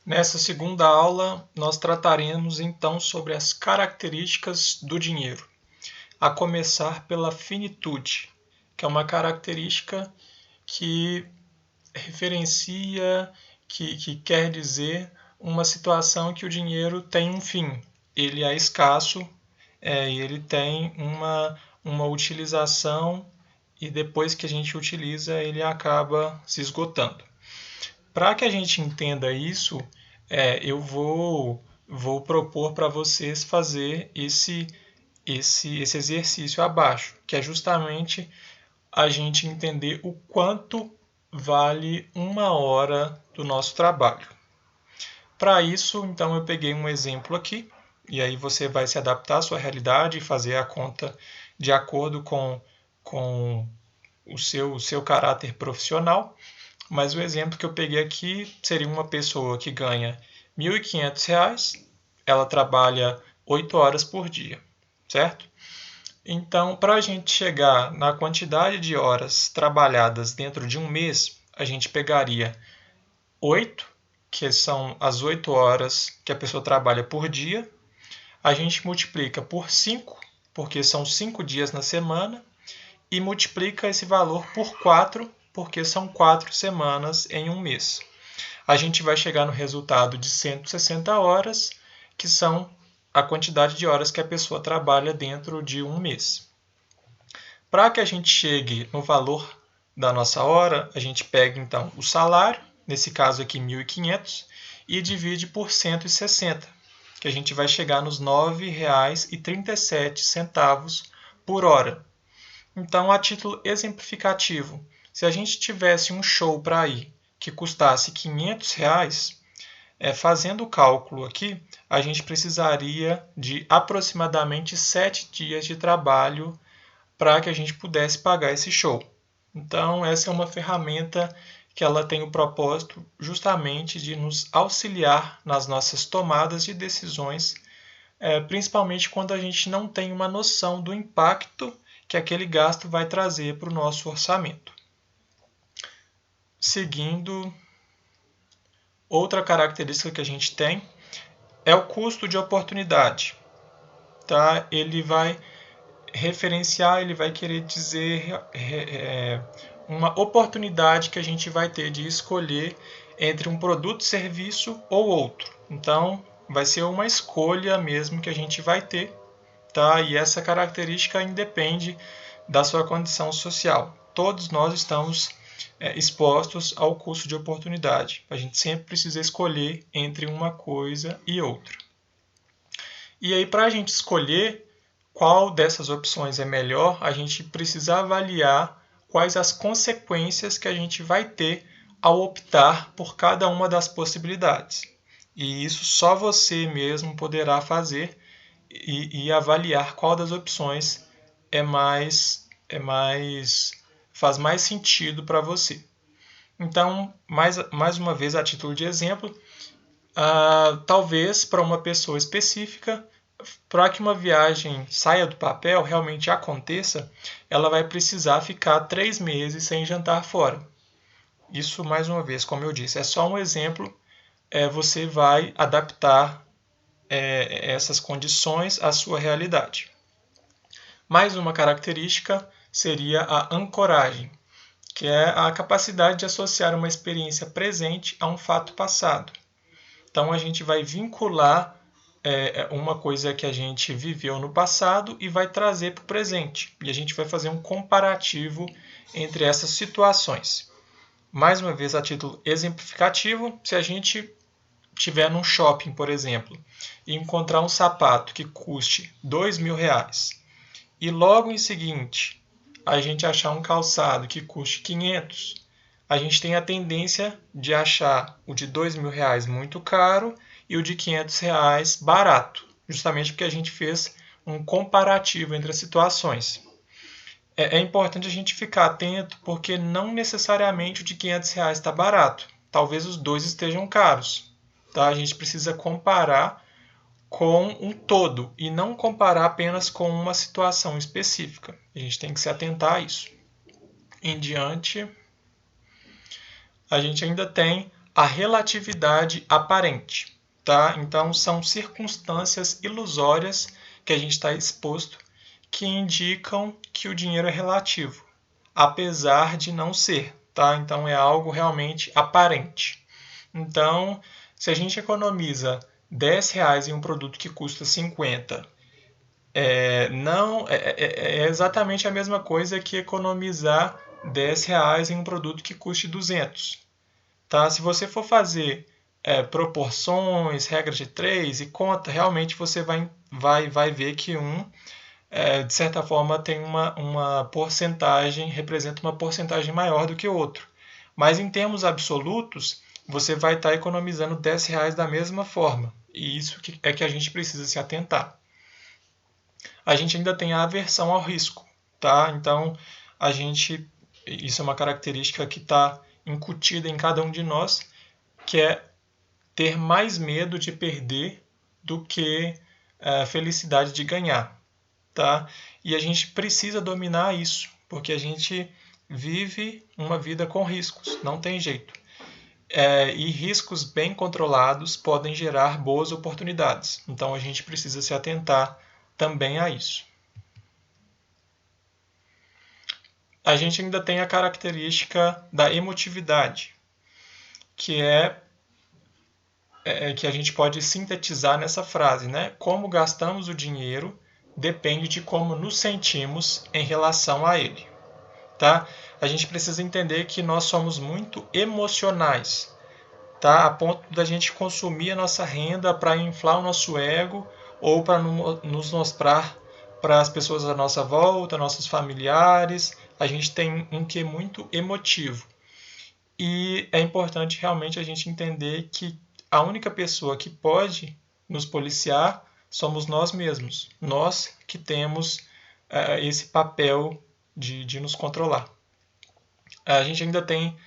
Nessa segunda aula, nós trataremos então sobre as características do dinheiro, a começar pela finitude, que é uma característica que referencia, que quer dizer uma situação que o dinheiro tem um fim, ele é escasso, e ele tem uma utilização e depois que a gente utiliza ele acaba se esgotando. Para que a gente entenda isso, eu vou propor para vocês fazer esse exercício abaixo, que é justamente a gente entender o quanto vale uma hora do nosso trabalho. Para isso, então, eu peguei um exemplo aqui, e aí você vai se adaptar à sua realidade e fazer a conta de acordo com o seu caráter profissional. Mas o exemplo que eu peguei aqui seria uma pessoa que ganha R$ 1.500, ela trabalha 8 horas por dia, certo? Então, para a gente chegar na quantidade de horas trabalhadas dentro de um mês, a gente pegaria 8, que são as 8 horas que a pessoa trabalha por dia, a gente multiplica por 5, porque são 5 dias na semana, e multiplica esse valor por 4, porque são 4 semanas em um mês. A gente vai chegar no resultado de 160 horas, que são a quantidade de horas que a pessoa trabalha dentro de um mês. Para que a gente chegue no valor da nossa hora, a gente pega então o salário, nesse caso aqui 1.500, e divide por 160, que a gente vai chegar nos R$ 9,37 por hora. Então, a título exemplificativo, se a gente tivesse um show para ir que custasse R$ 500, fazendo o cálculo aqui, a gente precisaria de aproximadamente 7 dias de trabalho para que a gente pudesse pagar esse show. Então, essa é uma ferramenta que ela tem o propósito justamente de nos auxiliar nas nossas tomadas de decisões, principalmente quando a gente não tem uma noção do impacto que aquele gasto vai trazer para o nosso orçamento. Seguindo, outra característica que a gente tem é o custo de oportunidade. Tá? Ele vai referenciar, ele vai querer dizer uma oportunidade que a gente vai ter de escolher entre um produto, serviço ou outro. Então, vai ser uma escolha mesmo que a gente vai ter, tá? E essa característica independe da sua condição social. Todos nós estamos expostos ao custo de oportunidade. A gente sempre precisa escolher entre uma coisa e outra. E aí, para a gente escolher qual dessas opções é melhor, a gente precisa avaliar quais as consequências que a gente vai ter ao optar por cada uma das possibilidades. E isso só você mesmo poderá fazer e avaliar qual das opções faz mais sentido para você. Então, mais uma vez, a título de exemplo, talvez para uma pessoa específica, para que uma viagem saia do papel, realmente aconteça, ela vai precisar ficar 3 meses sem jantar fora. Isso, mais uma vez, como eu disse, é só um exemplo. Você vai adaptar essas condições à sua realidade. Mais uma característica seria a ancoragem, que é a capacidade de associar uma experiência presente a um fato passado. Então, a gente vai vincular uma coisa que a gente viveu no passado e vai trazer para o presente. E a gente vai fazer um comparativo entre essas situações. Mais uma vez, a título exemplificativo, se a gente estiver num shopping, por exemplo, e encontrar um sapato que custe R$ 2.000 e logo em seguinte a gente achar um calçado que custe 500, a gente tem a tendência de achar o de R$ 2.000 muito caro e o de R$ 500 barato, justamente porque a gente fez um comparativo entre as situações. É importante a gente ficar atento porque não necessariamente o de R$ 500 está barato. Talvez os dois estejam caros. Tá? A gente precisa comparar com um todo e não comparar apenas com uma situação específica. A gente tem que se atentar a isso. Em diante, a gente ainda tem a relatividade aparente. Tá? Então, são circunstâncias ilusórias que a gente está exposto que indicam que o dinheiro é relativo, apesar de não ser. Tá? Então, é algo realmente aparente. Então, se a gente economiza R$10 em um produto que custa 50, é exatamente a mesma coisa que economizar R$10 em um produto que custe 200. Tá? Se você for fazer proporções, regra de 3 e conta, realmente você vai ver que de certa forma, tem uma porcentagem, representa uma porcentagem maior do que o outro. Mas em termos absolutos, você vai estar economizando R$10 da mesma forma. E isso é que a gente precisa se atentar. A gente ainda tem a aversão ao risco. Tá? Então, isso é uma característica que está incutida em cada um de nós, que é ter mais medo de perder do que a felicidade de ganhar. Tá? E a gente precisa dominar isso, porque a gente vive uma vida com riscos, não tem jeito. E riscos bem controlados podem gerar boas oportunidades. Então a gente precisa se atentar também a isso. A gente ainda tem a característica da emotividade, que que a gente pode sintetizar nessa frase, né? Como gastamos o dinheiro depende de como nos sentimos em relação a ele. Tá? A gente precisa entender que nós somos muito emocionais, tá? A ponto da gente consumir a nossa renda para inflar o nosso ego ou para nos mostrar para as pessoas à nossa volta, nossos familiares. A gente tem um quê muito emotivo. E é importante realmente a gente entender que a única pessoa que pode nos policiar somos nós mesmos. Nós que temos esse papel de nos controlar. A gente ainda tem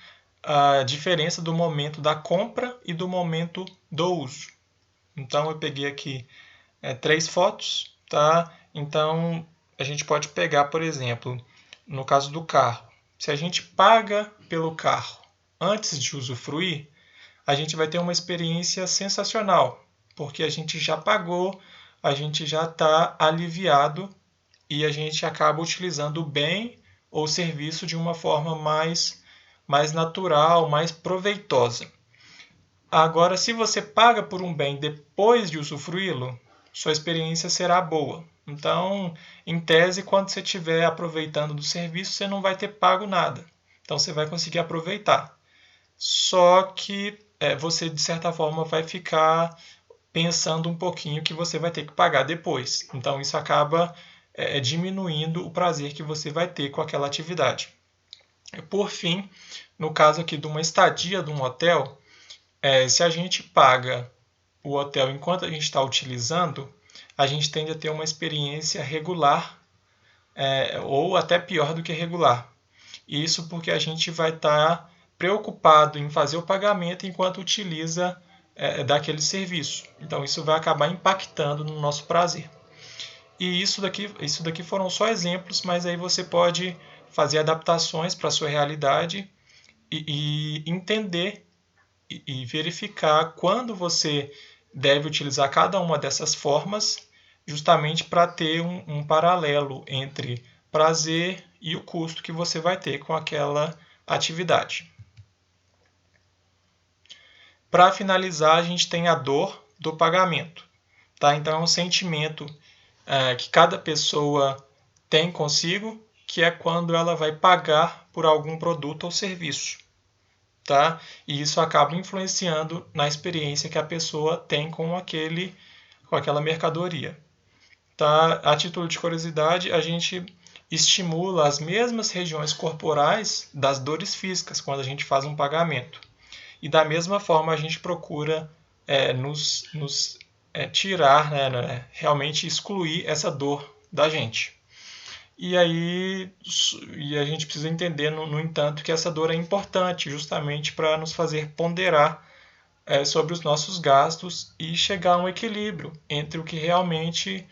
a diferença do momento da compra e do momento do uso. Então eu peguei aqui 3 fotos, tá? Então a gente pode pegar, por exemplo, no caso do carro. Se a gente paga pelo carro antes de usufruir, a gente vai ter uma experiência sensacional, porque a gente já pagou, a gente já está aliviado e a gente acaba utilizando o bem ou serviço de uma forma mais natural, mais proveitosa. Agora, se você paga por um bem depois de usufruí-lo, sua experiência será boa. Então, em tese, quando você estiver aproveitando do serviço, você não vai ter pago nada. Então, você vai conseguir aproveitar. Só que você, de certa forma, vai ficar pensando um pouquinho que você vai ter que pagar depois. Então, isso acaba diminuindo o prazer que você vai ter com aquela atividade. Por fim, no caso aqui de uma estadia de um hotel, se a gente paga o hotel enquanto a gente está utilizando, a gente tende a ter uma experiência regular ou até pior do que regular. Isso porque a gente vai estar preocupado em fazer o pagamento enquanto utiliza daquele serviço. Então isso vai acabar impactando no nosso prazer. E isso daqui foram só exemplos, mas aí você pode fazer adaptações para a sua realidade e entender e verificar quando você deve utilizar cada uma dessas formas, justamente para ter um paralelo entre prazer e o custo que você vai ter com aquela atividade. Para finalizar, a gente tem a dor do pagamento. Tá? Então, é um sentimento que cada pessoa tem consigo, que é quando ela vai pagar por algum produto ou serviço. Tá? E isso acaba influenciando na experiência que a pessoa tem com aquela mercadoria. Tá? A título de curiosidade, a gente estimula as mesmas regiões corporais das dores físicas quando a gente faz um pagamento. E da mesma forma a gente procura nos tirar, realmente excluir essa dor da gente. E a gente precisa entender, no entanto, que essa dor é importante justamente para nos fazer ponderar sobre os nossos gastos e chegar a um equilíbrio entre o que realmente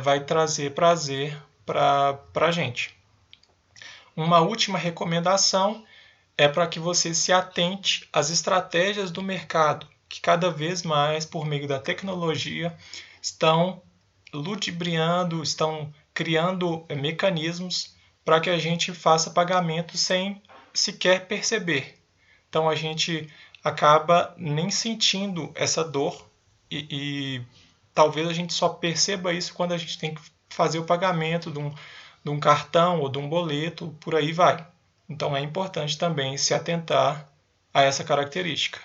vai trazer prazer para a gente. Uma última recomendação é para que você se atente às estratégias do mercado, que cada vez mais, por meio da tecnologia, estão ludibriando, estão criando mecanismos para que a gente faça pagamento sem sequer perceber. Então a gente acaba nem sentindo essa dor e talvez a gente só perceba isso quando a gente tem que fazer o pagamento de um cartão ou de um boleto, por aí vai. Então é importante também se atentar a essa característica.